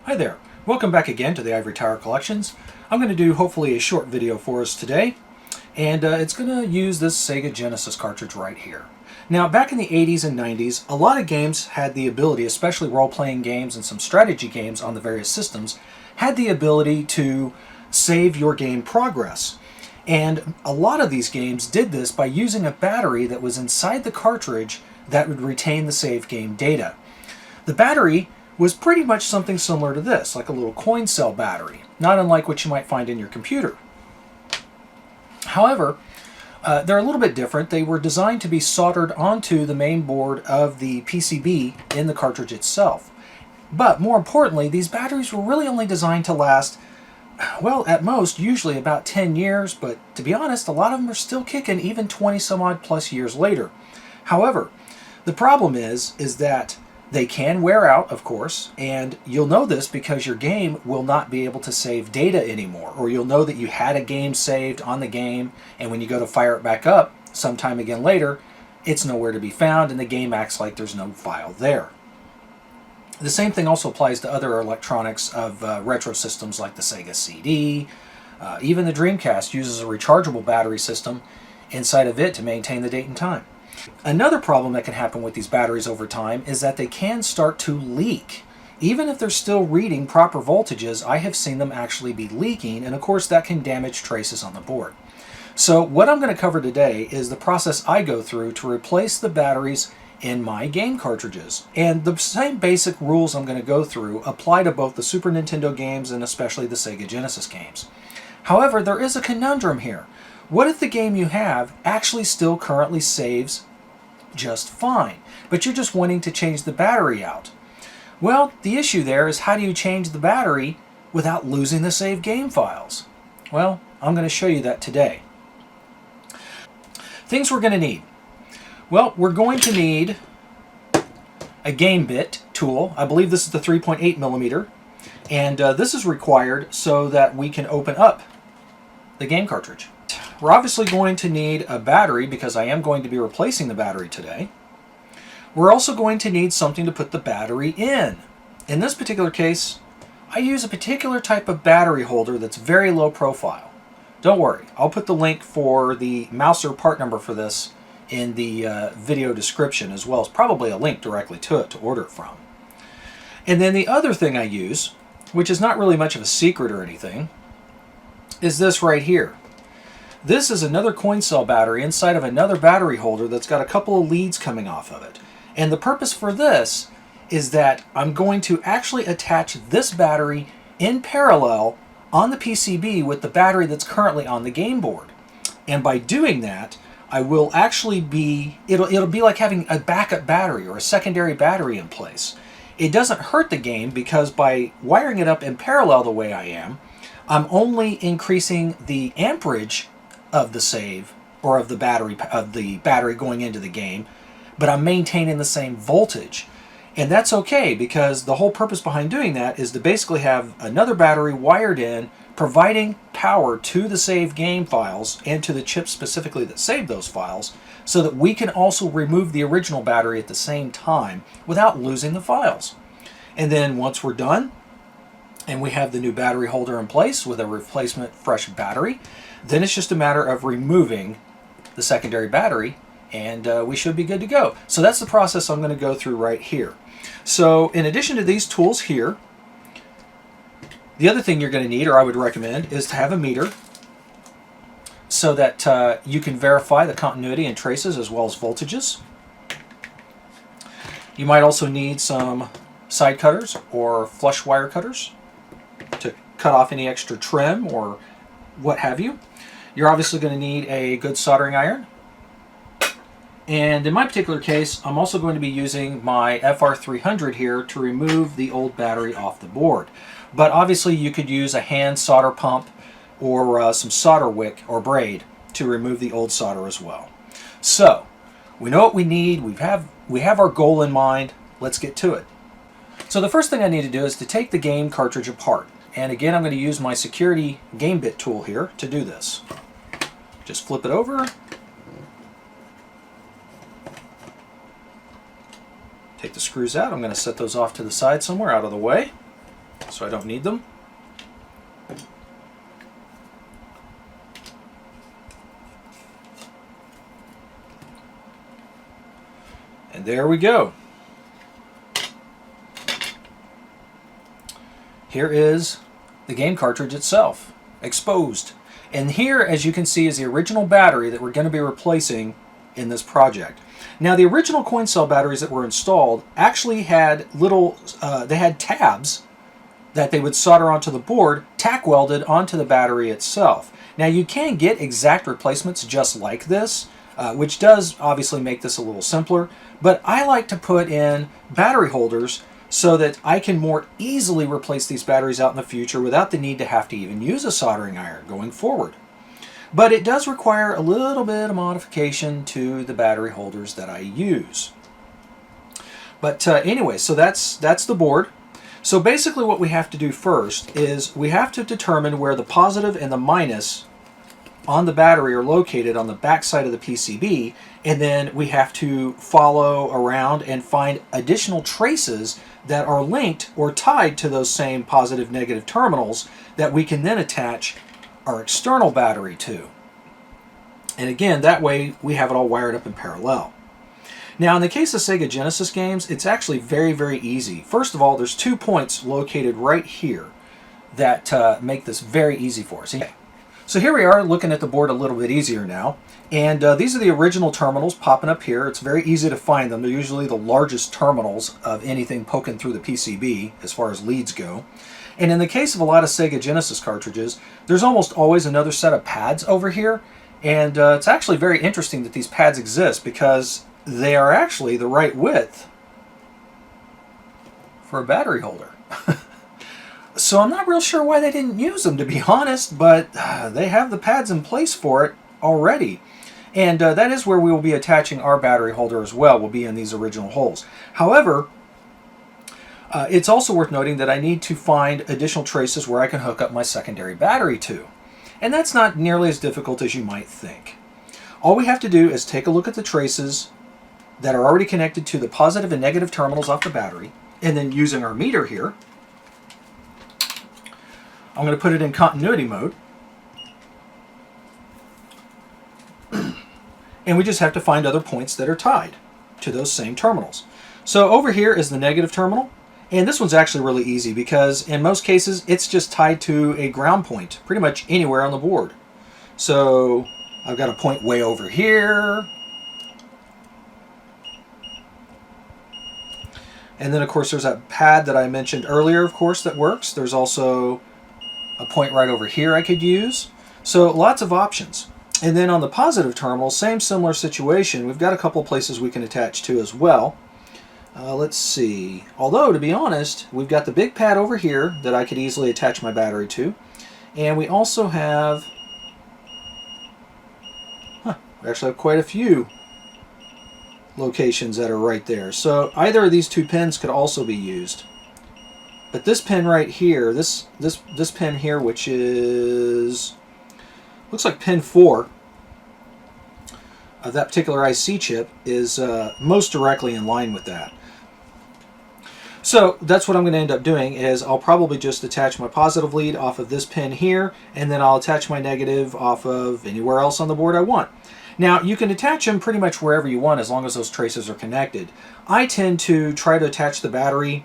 Hi there. Welcome back again to the Ivory Tower Collections. I'm going to do hopefully a short video for us today, and it's going to use this Sega Genesis cartridge right here. Now, back in the 80s and 90s, a lot of games had the ability, especially role-playing games and some strategy games on the various systems, had the ability to save your game progress. And a lot of these games did this by using a battery that was inside the cartridge that would retain the save game data. The battery was pretty much something similar to this, like a little coin cell battery, not unlike what you might find in your computer. However, they're a little bit different. They were designed to be soldered onto the main board of the PCB in the cartridge itself. But more importantly, these batteries were really only designed to last, well, at most, usually about 10 years, but to be honest, a lot of them are still kicking even 20 some odd plus years later. However, the problem is that they can wear out, of course, and you'll know this because your game will not be able to save data anymore, or you'll know that you had a game saved on the game, and when you go to fire it back up sometime again later, it's nowhere to be found, and the game acts like there's no file there. The same thing also applies to other electronics of retro systems like the Sega CD. Even the Dreamcast uses a rechargeable battery system inside of it to maintain the date and time. Another problem that can happen with these batteries over time is that they can start to leak. Even if they're still reading proper voltages, I have seen them actually be leaking, and of course that can damage traces on the board. So what I'm going to cover today is the process I go through to replace the batteries in my game cartridges. And the same basic rules I'm going to go through apply to both the Super Nintendo games and especially the Sega Genesis games. However, there is a conundrum here. What if the game you have actually still currently saves just fine, but you're just wanting to change the battery out? Well, the issue there is, how do you change the battery without losing the save game files? Well, I'm going to show you that today. Things we're going to need. Well, we're going to need a game bit tool. I believe this is the 3.8 millimeter, and this is required so that we can open up the game cartridge. We're obviously going to need a battery because I am going to be replacing the battery today. We're also going to need something to put the battery in. In this particular case, I use a particular type of battery holder that's very low profile. Don't worry, I'll put the link for the Mouser part number for this in the video description, as well as probably a link directly to it to order it from. And then the other thing I use, which is not really much of a secret or anything, is this right here. This is another coin cell battery inside of another battery holder that's got a couple of leads coming off of it. And the purpose for this is that I'm going to actually attach this battery in parallel on the PCB with the battery that's currently on the game board. And by doing that, I will actually be, it'll be like having a backup battery or a secondary battery in place. It doesn't hurt the game because by wiring it up in parallel the way I am, I'm only increasing the amperage of the save, or of the battery going into the game, but I'm maintaining the same voltage. And that's okay, because the whole purpose behind doing that is to basically have another battery wired in, providing power to the save game files and to the chips specifically that save those files, so that we can also remove the original battery at the same time without losing the files. And then once we're done, and we have the new battery holder in place with a replacement fresh battery, then it's just a matter of removing the secondary battery, and we should be good to go. So that's the process I'm going to go through right here. So in addition to these tools here, the other thing you're going to need, or I would recommend, is to have a meter so that you can verify the continuity and traces as well as voltages. You might also need some side cutters or flush wire cutters to cut off any extra trim or what have you. You're obviously going to need a good soldering iron. And in my particular case, I'm also going to be using my FR300 here to remove the old battery off the board. But obviously you could use a hand solder pump or some solder wick or braid to remove the old solder as well. So, we know what we need, we have our goal in mind, let's get to it. So the first thing I need to do is to take the game cartridge apart. And again, I'm going to use my security game bit tool here to do this. Just flip it over. Take the screws out. I'm going to set those off to the side somewhere out of the way. so I don't need them. And there we go. Here is the game cartridge itself, exposed. And here, as you can see, is the original battery that we're going to be replacing in this project. Now, the original coin cell batteries that were installed actually had little, they had tabs that they would solder onto the board, tack welded onto the battery itself. Now, you can get exact replacements just like this, which does obviously make this a little simpler, but I like to put in battery holders so that I can more easily replace these batteries out in the future without the need to have to even use a soldering iron going forward. But it does require a little bit of modification to the battery holders that I use. But anyway, so that's the board. So basically what we have to do first is we have to determine where the positive and the minus on the battery are located on the back side of the PCB, and then we have to follow around and find additional traces that are linked or tied to those same positive negative terminals that we can then attach our external battery to. And again, that way we have it all wired up in parallel. Now in the case of Sega Genesis games, it's actually very, very easy. First of all, there's 2 points located right here that make this very easy for us. So here we are looking at the board a little bit easier now. And these are the original terminals popping up here. It's very easy to find them. They're usually the largest terminals of anything poking through the PCB as far as leads go. And in the case of a lot of Sega Genesis cartridges, there's almost always another set of pads over here. And it's actually very interesting that these pads exist because they are actually the right width for a battery holder. So I'm not real sure why they didn't use them, to be honest, but they have the pads in place for it already. And that is where we will be attaching our battery holder as well, will be in these original holes. However, it's also worth noting that I need to find additional traces where I can hook up my secondary battery to. And that's not nearly as difficult as you might think. All we have to do is take a look at the traces that are already connected to the positive and negative terminals off the battery, and then using our meter here, I'm going to put it in continuity mode. And we just have to find other points that are tied to those same terminals. So over here is the negative terminal. And this one's actually really easy because in most cases it's just tied to a ground point pretty much anywhere on the board. So I've got a point way over here. And then of course there's that pad that I mentioned earlier, of course, that works. There's also a point right over here I could use. So lots of options. And then on the positive terminal, same similar situation. We've got a couple places we can attach to as well. Let's see. Although, to be honest, we've got the big pad over here that I could easily attach my battery to. And we also have... we actually have quite a few locations that are right there. So either of these 2 pins could also be used. But this pin right here, this pin here, which is, looks like pin 4 of that particular IC chip, is most directly in line with that. So that's what I'm going to end up doing, is I'll probably just attach my positive lead off of this pin here, and then I'll attach my negative off of anywhere else on the board I want. Now, you can attach them pretty much wherever you want as long as those traces are connected. I tend to try to attach the battery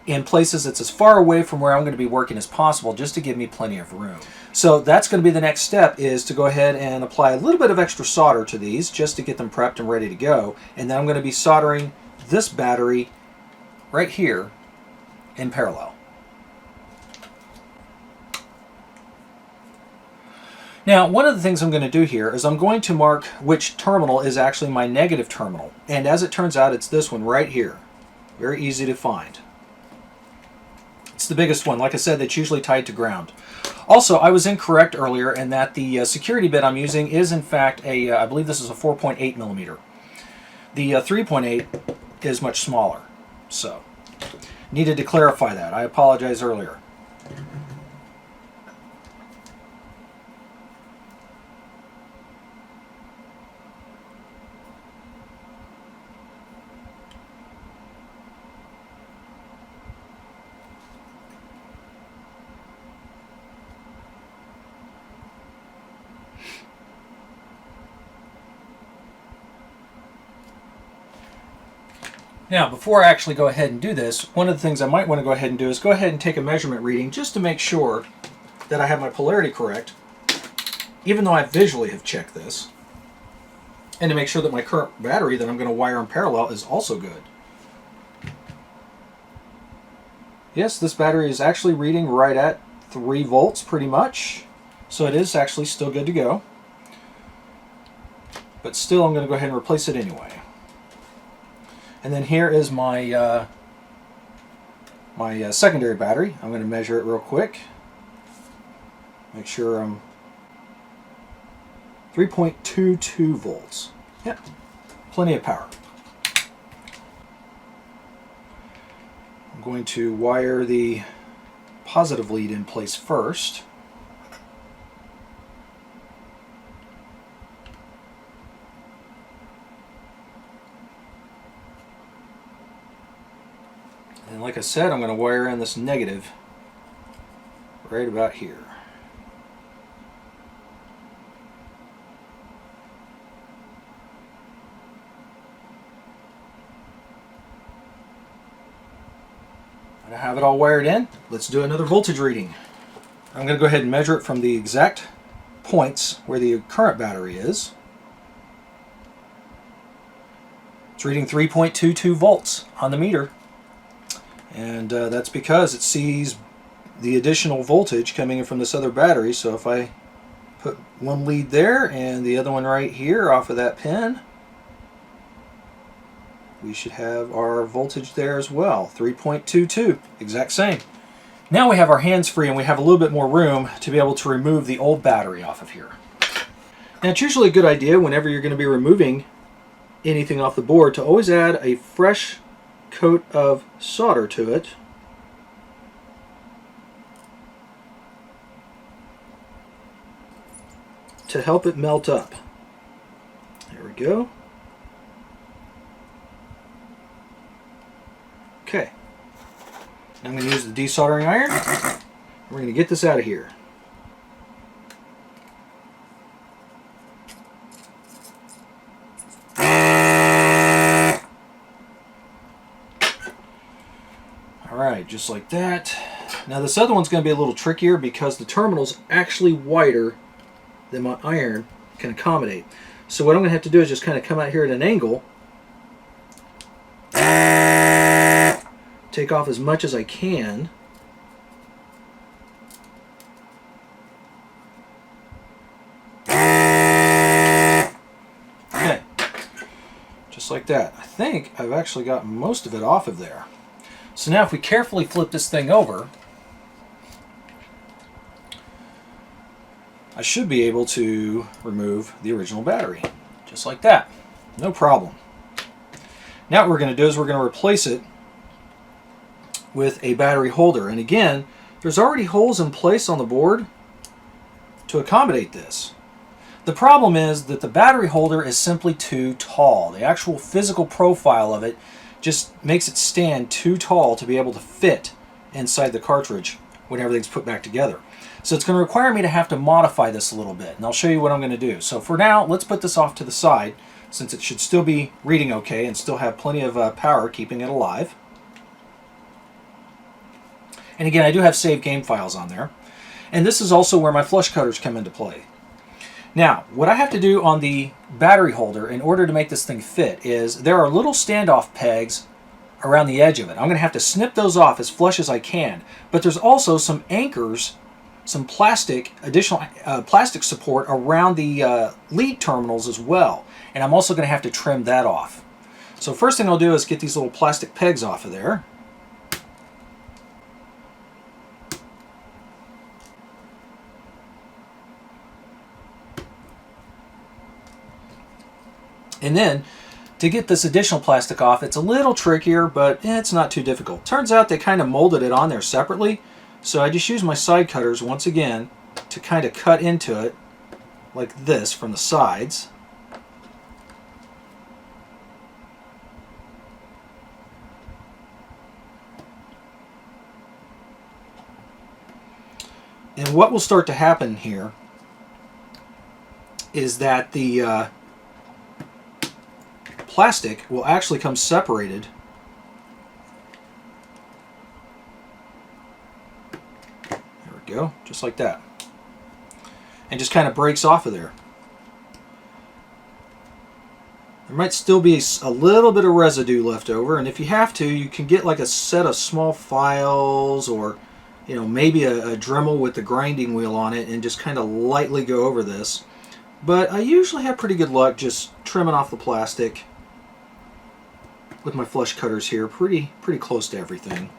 in places that's as far away from where I'm going to be working as possible, just to give me plenty of room. So that's going to be the next step, is to go ahead and apply a little bit of extra solder to these just to get them prepped and ready to go. And then I'm going to be soldering this battery right here in parallel. Now, one of the things I'm going to do here is I'm going to mark which terminal is actually my negative terminal. And as it turns out, it's this one right here. Very easy to find. It's the biggest one. Like I said, that's usually tied to ground. Also, I was incorrect earlier in that the security bit I'm using is in fact a, I believe this is a 4.8 millimeter. The 3.8 is much smaller. So, needed to clarify that. I apologize earlier. Now, before I actually go ahead and do this, one of the things I might want to go ahead and do is go ahead and take a measurement reading just to make sure that I have my polarity correct, even though I visually have checked this, and to make sure that my current battery that I'm going to wire in parallel is also good. Yes, this battery is actually reading right at 3 volts pretty much, so it is actually still good to go. But still, I'm going to go ahead and replace it anyway. And then here is my secondary battery. I'm going to measure it real quick. Make sure I'm 3.22 volts. Yep, plenty of power. I'm going to wire the positive lead in place first. And like I said, I'm going to wire in this negative right about here. I have it all wired in. Let's do another voltage reading. I'm going to go ahead and measure it from the exact points where the current battery is. It's reading 3.22 volts on the meter. And that's because it sees the additional voltage coming in from this other battery. So if I put one lead there and the other one right here off of that pin, we should have our voltage there as well, 3.22, exact same. Now we have our hands free and we have a little bit more room to be able to remove the old battery off of here. Now it's usually a good idea whenever you're going to be removing anything off the board to always add a fresh coat of solder to it. To help it melt up. There we go. Okay. Now I'm going to use the desoldering iron. We're going to get this out of here. Alright, just like that. Now this other one's going to be a little trickier because the terminal's actually wider than my iron can accommodate. So what I'm going to have to do is just kind of come out here at an angle, take off as much as I can. Okay, just like that. I think I've actually got most of it off of there. So now if we carefully flip this thing over, I should be able to remove the original battery. Just like that. No problem. Now what we're going to do is we're going to replace it with a battery holder. And again, there's already holes in place on the board to accommodate this. The problem is that the battery holder is simply too tall. The actual physical profile of it just makes it stand too tall to be able to fit inside the cartridge when everything's put back together. So it's going to require me to have to modify this a little bit, and I'll show you what I'm going to do. So for now, let's put this off to the side, since it should still be reading okay and still have plenty of power keeping it alive. And again, I do have saved game files on there. And this is also where my flush cutters come into play. Now, what I have to do on the battery holder in order to make this thing fit is there are little standoff pegs around the edge of it. I'm going to have to snip those off as flush as I can. But there's also some anchors, some plastic, additional plastic support around the lead terminals as well. And I'm also going to have to trim that off. So first thing I'll do is get these little plastic pegs off of there. And then, to get this additional plastic off, it's a little trickier, but it's not too difficult. Turns out they kind of molded it on there separately, so I just use my side cutters once again to kind of cut into it like this from the sides. And what will start to happen here is that the plastic will actually come separated we go, just like that. And just kind of breaks off of there. There might still be a little bit of residue left over, and if you have to, you can get like a set of small files, or maybe a Dremel with the grinding wheel on it, and just kind of lightly go over this. But I usually have pretty good luck just trimming off the plastic with my flush cutters here, pretty close to everything.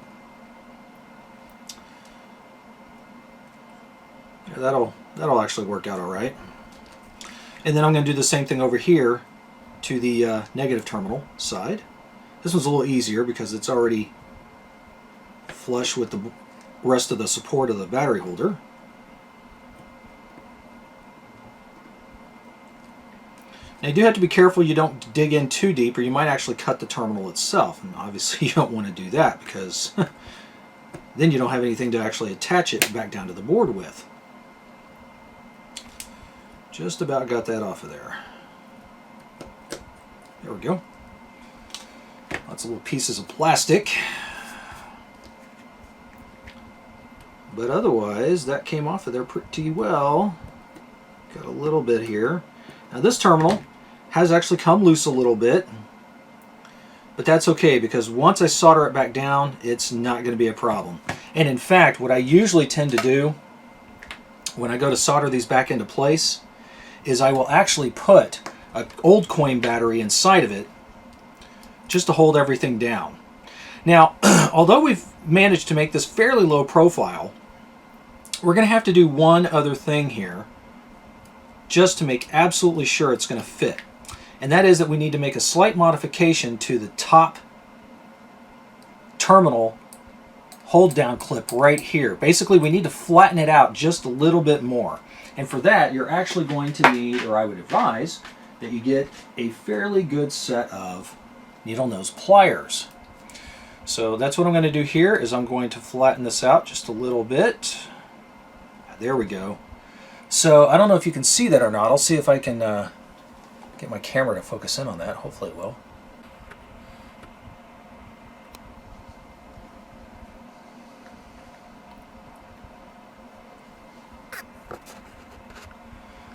Yeah, that'll actually work out all right. And then I'm going to do the same thing over here to the negative terminal side. This one's a little easier because it's already flush with the rest of the support of the battery holder. Now you do have to be careful you don't dig in too deep, or you might actually cut the terminal itself, and obviously you don't want to do that, because then you don't have anything to actually attach it back down to the board with. Just about got that off of there. There we go. Lots of little pieces of plastic. But otherwise, that came off of there pretty well. Got a little bit here. Now this terminal has actually come loose a little bit. But that's okay, because once I solder it back down, it's not going to be a problem. And in fact, what I usually tend to do when I go to solder these back into place is I will actually put an old coin battery inside of it just to hold everything down. Now, although we've managed to make this fairly low profile, we're going to have to do one other thing here just to make absolutely sure it's going to fit. And that is that we need to make a slight modification to the top terminal hold down clip right here. Basically, we need to flatten it out just a little bit more. And for that, you're actually going to need, or I would advise, that you get a fairly good set of needle nose pliers. So that's what I'm going to do here, is I'm going to flatten this out just a little bit. There we go. So I don't know if you can see that or not. I'll see if I can get my camera to focus in on that. Hopefully it will.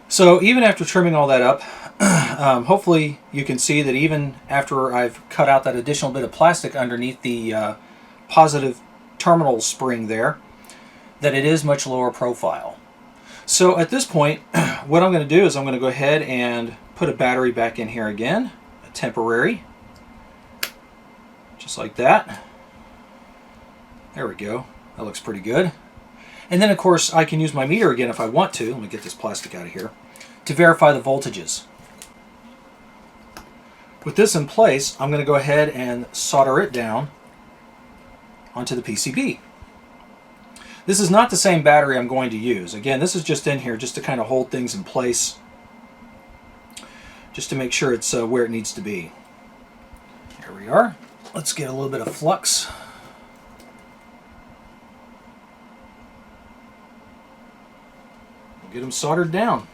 So even after trimming all that up, hopefully you can see that even after I've cut out that additional bit of plastic underneath the positive terminal spring there, that it is much lower profile. So at this point, what I'm going to do is I'm going to go ahead and put a battery back in here again, a temporary, just like that. There we go. That looks pretty good. And then of course I can use my meter again if I want to. Let me get this plastic out of here, to verify the voltages. With this in place, I'm going to go ahead and solder it down onto the PCB. This is not the same battery I'm going to use. Again, this is just in here just to kind of hold things in place, just to make sure it's where it needs to be. Here we are. Let's get a little bit of flux. We'll get them soldered down.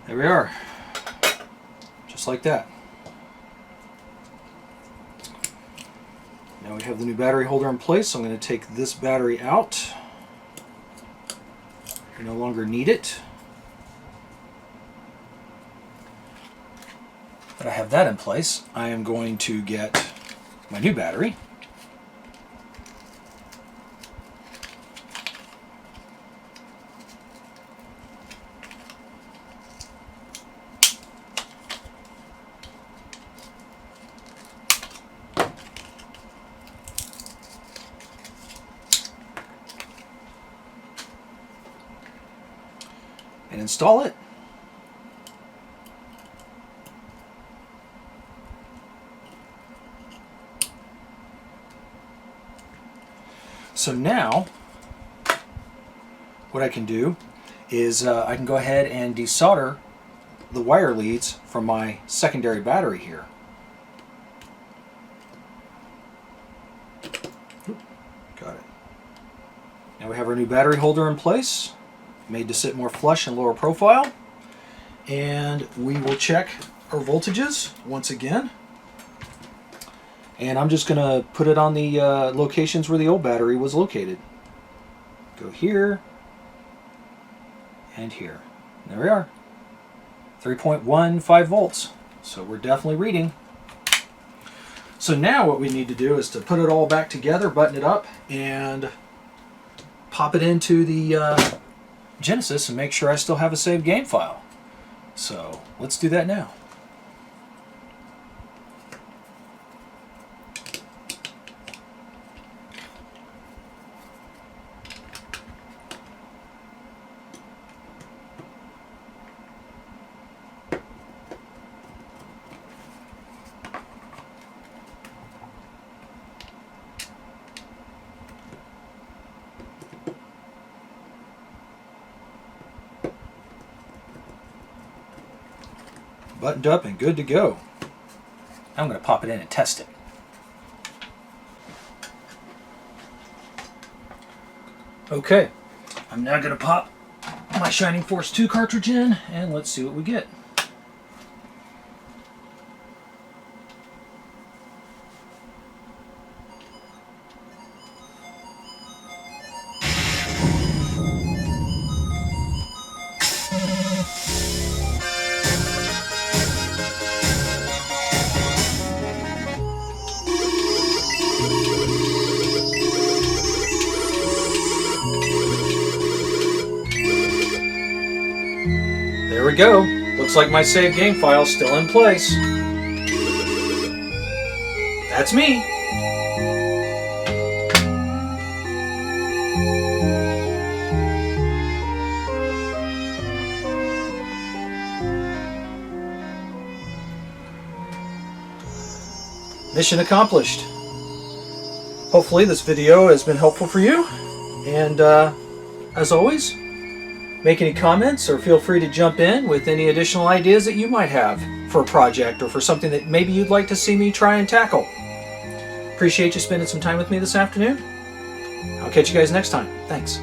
There we are, just like that. Now we have the new battery holder in place, so I'm going to take this battery out. I no longer need it. But I have that in place. I am going to get my new battery. And install it. So now what I can do is I can go ahead and desolder the wire leads from my secondary battery here. Got it. Now we have our new battery holder in place, made to sit more flush and lower profile. And we will check our voltages once again. And I'm just going to put it on the locations where the old battery was located. Go here and here. There we are. 3.15 volts. So we're definitely reading. So now what we need to do is to put it all back together, button it up, and pop it into the Genesis and make sure I still have a saved game file. So let's do that now. Buttoned up and good to go. I'm going to pop it in and test it. Okay, I'm now going to pop my Shining Force 2 cartridge in and let's see what we get. There we go. Looks like my saved game file's still in place. That's me. Mission accomplished. Hopefully this video has been helpful for you. And as always, make any comments or feel free to jump in with any additional ideas that you might have for a project or for something that maybe you'd like to see me try and tackle. Appreciate you spending some time with me this afternoon. I'll catch you guys next time. Thanks.